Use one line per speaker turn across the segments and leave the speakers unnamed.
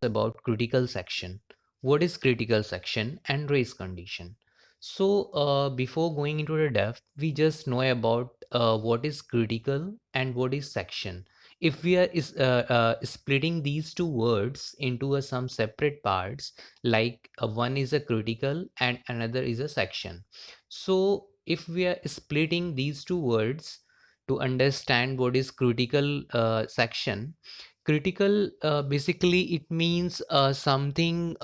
about critical section. What is critical section and race condition? So before going into the depth, we just know about what is critical and what is section. If we are splitting these two words into some separate parts, like one is a critical and another is a section. So if we are splitting these two words to understand what is critical section, critical basically it means something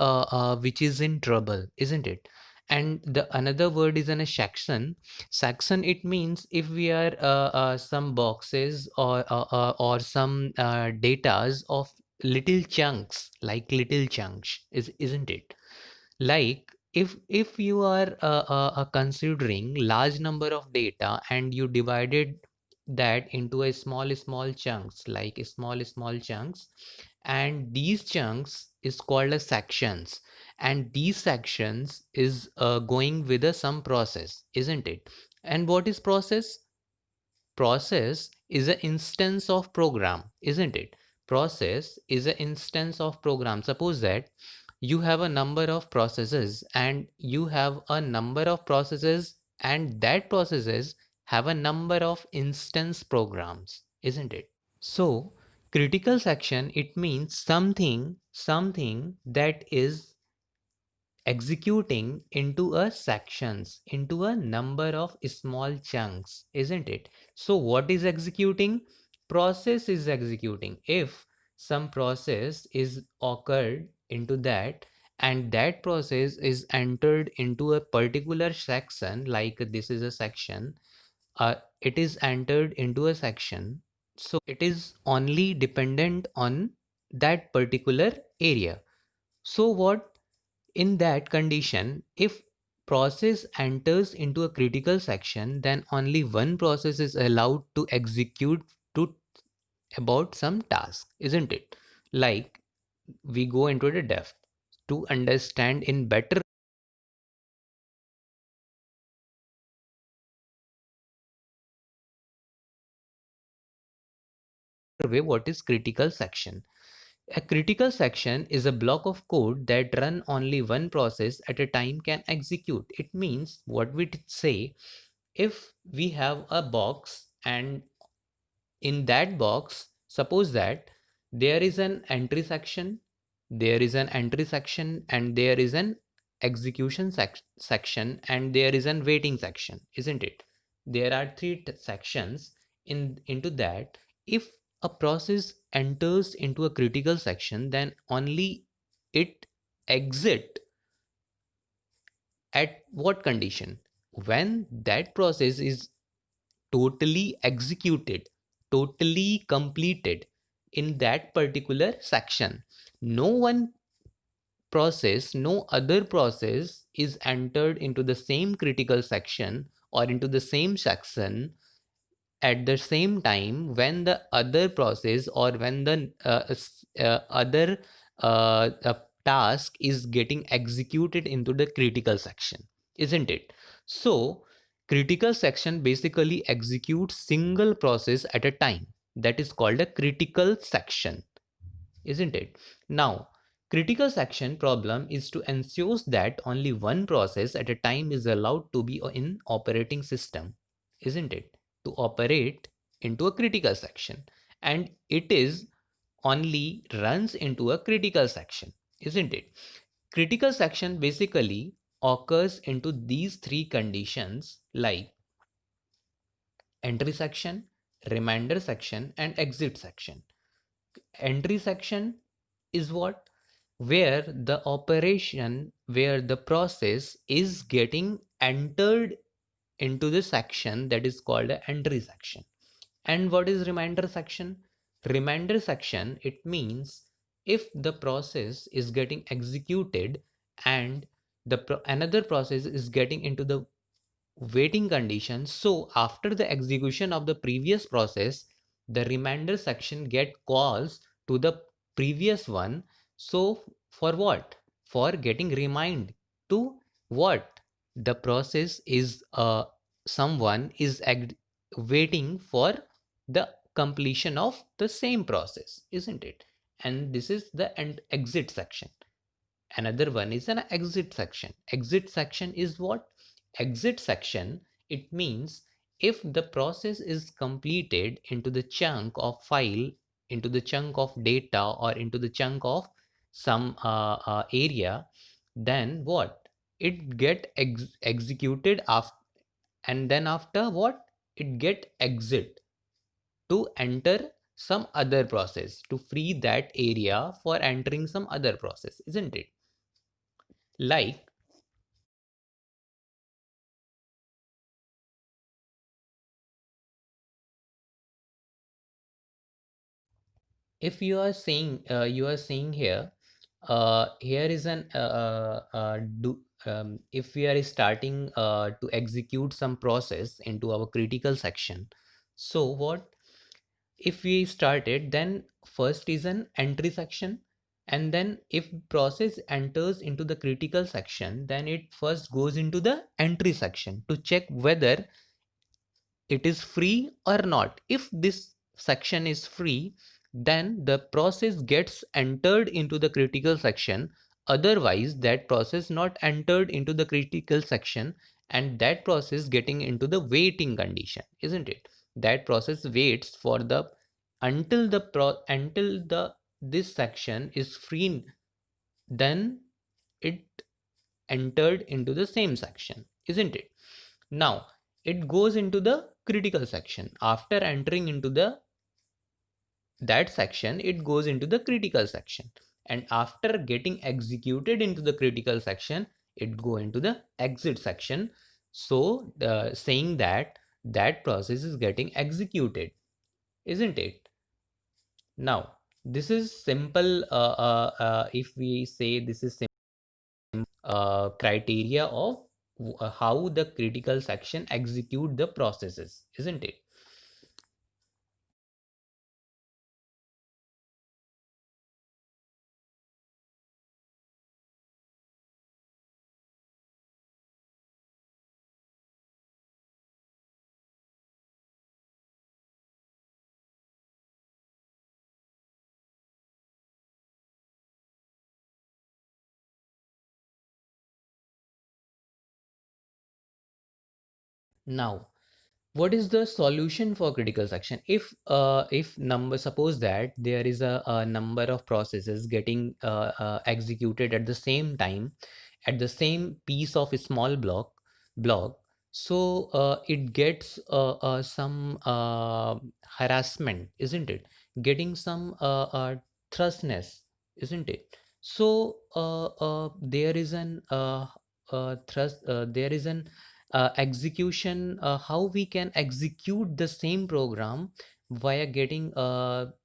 which is in trouble, isn't it? And the another word is in a section it means if we are some boxes or some datas of little chunks, like little chunks, isn't it? Like if you are considering large number of data and you divided that into a small chunks, like small chunks, and these chunks is called as sections, and these sections is going with some process, isn't it? And what is process? Process is an instance of program, isn't it? Process is an instance of program. Suppose that you have a number of processes and you have a number of processes, and that processes have a number of instance programs, isn't it? So critical section it means something that is executing into a sections, into a number of small chunks, isn't it? So what is executing? Process is executing. If some process is occurred into that, and that process is entered into a particular section, like this is a section, it is entered into a section, so it is only dependent on that particular area. So what, in that condition, if process enters into a critical section, then only one process is allowed to execute to about some task, isn't it? Like we go into the depth to understand in better way what is critical section. A critical section is a block of code that run only one process at a time can execute. It means what we say, if we have a box and in that box, suppose that there is an entry section, there is an entry section, and there is an execution section, and there is an waiting section, isn't it? There are three sections into that. If a process enters into a critical section, then only it exit at what condition? When that process is totally executed, totally completed in that particular section. No one process, no other process is entered into the same critical section or into the same section at the same time when the other process or when the other task is getting executed into the critical section, isn't it? So critical section basically executes single process at a time, that is called a critical section, isn't it? Now critical section problem is to ensure that only one process at a time is allowed to be in operating system, isn't it? To operate into a critical section, and it is only runs into a critical section, isn't it? Critical section basically occurs into these three conditions, like entry section, reminder section, and exit section. Entry section is what? Where the operation, where the process is getting entered into the section, that is called a entry section. And what is reminder section? Reminder section it means if the process is getting executed and another process is getting into the waiting condition, so after the execution of the previous process, the reminder section get calls to the previous one. So for what? For getting remind to what? The process is someone is waiting for the completion of the same process, isn't it? and this is the exit section. Another one is an exit section. Exit section is what? Exit section, it means if the process is completed into the chunk of file, into the chunk of data, or into the chunk of some area, then what? It get executed after, and then after what? It get exit to enter some other process, to free that area for entering some other process, isn't it? Like, if you are saying here, here is an do if we are starting to execute some process into our critical section, so what? If we started, then first is an entry section, and then if process enters into the critical section, then it first goes into the entry section to check whether it is free or not. If this section is free, then the process gets entered into the critical section. Otherwise, that process not entered into the critical section, and that process getting into the waiting condition, isn't it? That process waits for the until the this section is free, then it entered into the same section, isn't it? Now, it goes into the critical section. After entering into the that section, it goes into the critical section. And after getting executed into the critical section, it go into the exit section. So, saying that that process is getting executed, isn't it? Now, this is simple. If we say this is criteria of how the critical section execute the processes, isn't it? Now, what is the solution for critical section? If number, suppose that there is a number of processes getting executed at the same time, at the same piece of a small block, so it gets some harassment, isn't it? Getting some thrustness, isn't it? So there is an thrust there is an execution, how we can execute the same program via getting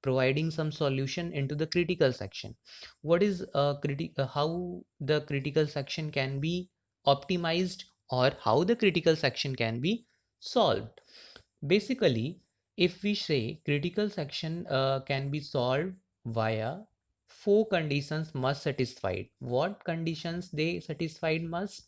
providing some solution into the critical section. What is how the critical section can be optimized, or how the critical section can be solved? Basically, if we say critical section can be solved via four conditions must satisfied. What conditions they satisfied must?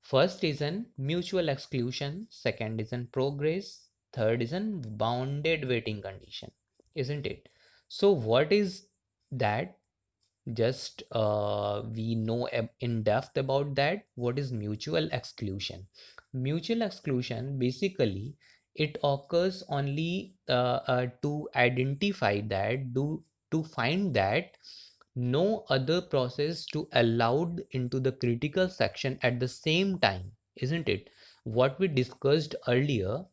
First is an mutual exclusion, second is an progress, third is an bounded waiting condition, isn't it? So what is that? Just we know in depth about that. What is mutual exclusion? Mutual exclusion, basically it occurs only to identify that, do to find that no other process to allowed into the critical section at the same time, isn't it? What we discussed earlier,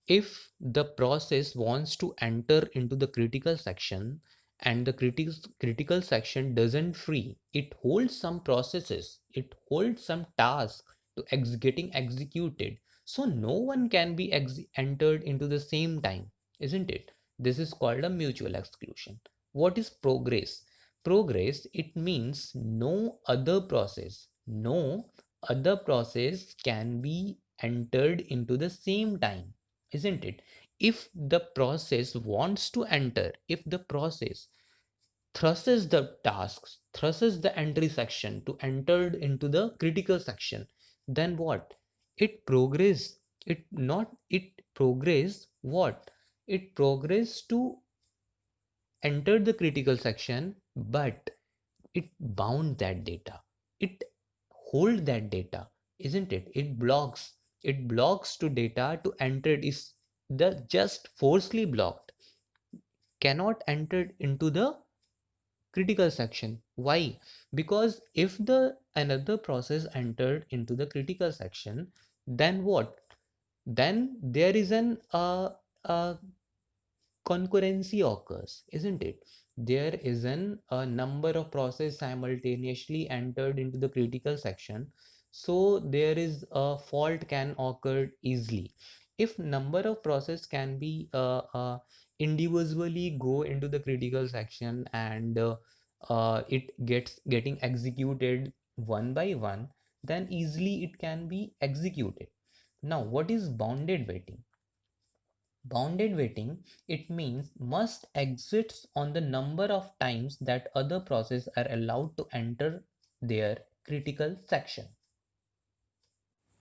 if the process wants to enter into the critical section, and the critical section doesn't free, it holds some processes, it holds some tasks to getting executed, so no one can be entered into the same time, isn't it? This is called a mutual exclusion. What is progress? Progress, it means no other process can be entered into the same time, isn't it? If the process wants to enter, if the process thrusts the tasks, thrusts the entry section to enter into the critical section, then what? It progress. It not it progress what? It progress to entered the critical section, but it bound that data. It hold that data, isn't it? It blocks to data to enter. It is the just forcefully blocked, cannot enter into the critical section. Why? Because if the another process entered into the critical section, then what? Then there is a concurrency occurs, isn't it? There is a number of process simultaneously entered into the critical section, so there is a fault can occur easily. If number of process can be individually go into the critical section and it gets getting executed one by one, then easily it can be executed. Now, what is bounded waiting? Bounded waiting, it means must exits on the number of times that other process are allowed to enter their critical section.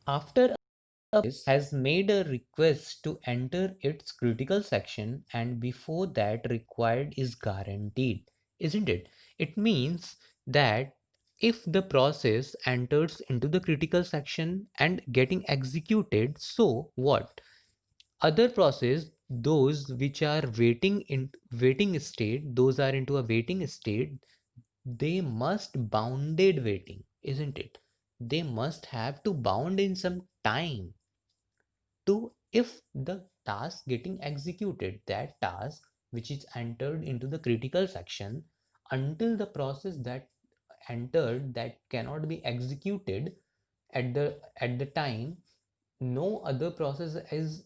After a process has made a request to enter its critical section and before that required is guaranteed, isn't it? It means that if the process enters into the critical section and getting executed, so what? Other process, those which are waiting state, those are into a waiting state, they must bounded waiting, isn't it? They must have to bound in some time to, if the task getting executed, that task which is entered into the critical section, until the process that entered that cannot be executed at the time, no other process is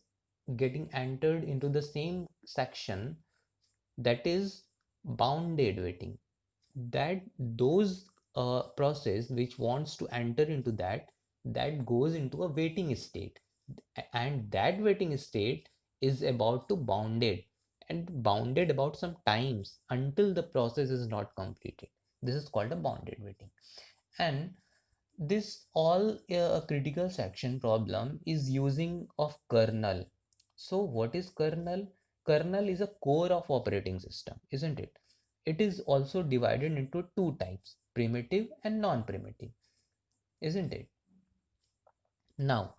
getting entered into the same section, that is bounded waiting. That those process which wants to enter into that goes into a waiting state, and that waiting state is about to bounded and bounded about some times until the process is not completed. This is called a bounded waiting. And this all a critical section problem is using of kernel. So what is kernel? Kernel is a core of operating system, isn't it? It is also divided into two types, primitive and non-primitive, isn't it? Now,